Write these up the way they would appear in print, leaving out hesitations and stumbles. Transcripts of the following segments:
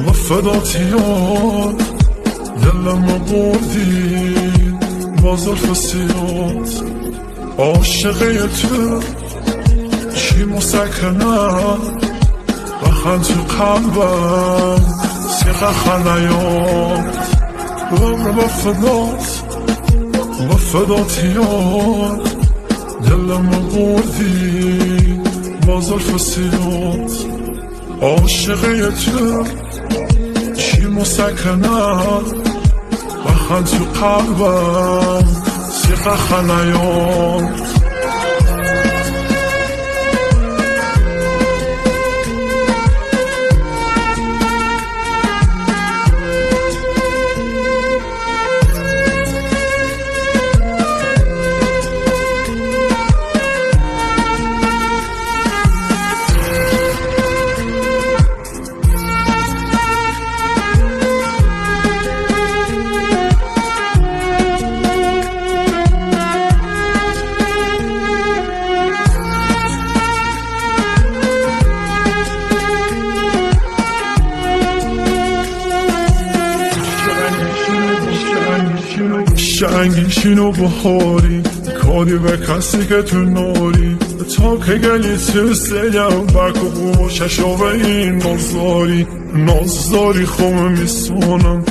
وفدات یاد دلم بردی باز الفسیات عاشقه تو چی مسکنه بخن تو قلبم سیقه خلیات وفدات یاد دلم بردی باز الفسیات عاشقه تو چی مسکنه بخن تو قلبم سیقه خلیات شنگیشین و بخاری کاری به کسی که تو ناری تا که گلی تو سیم بکو ششو به این نازداری خوم میسونم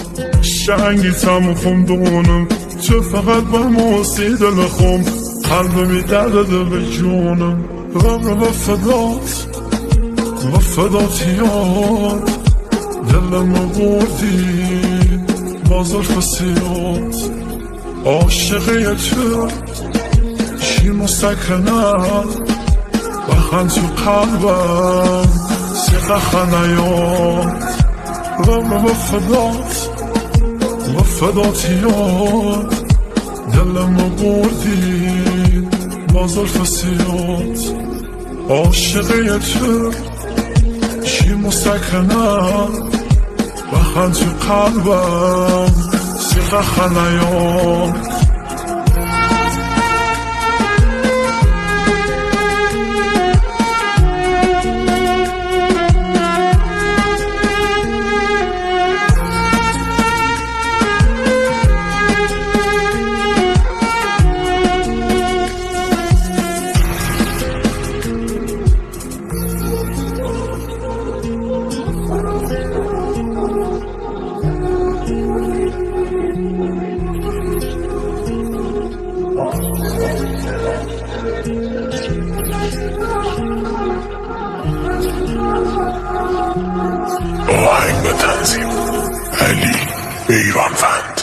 شنگی تم خوم دونم تو فقط با موسی دل خوم قلب می درده به جونم وفدات یاد دلم بردی باز الفسیات عاشقه تو چی مسکنه بخن تو قلبم سیقه خلیات وفدات یاد دلم بردی باز الفسیات عاشقه تو چی مسکنه بخن تو قلبم سیقه خلیات آهنگ و تنظیم علی بیرانوند.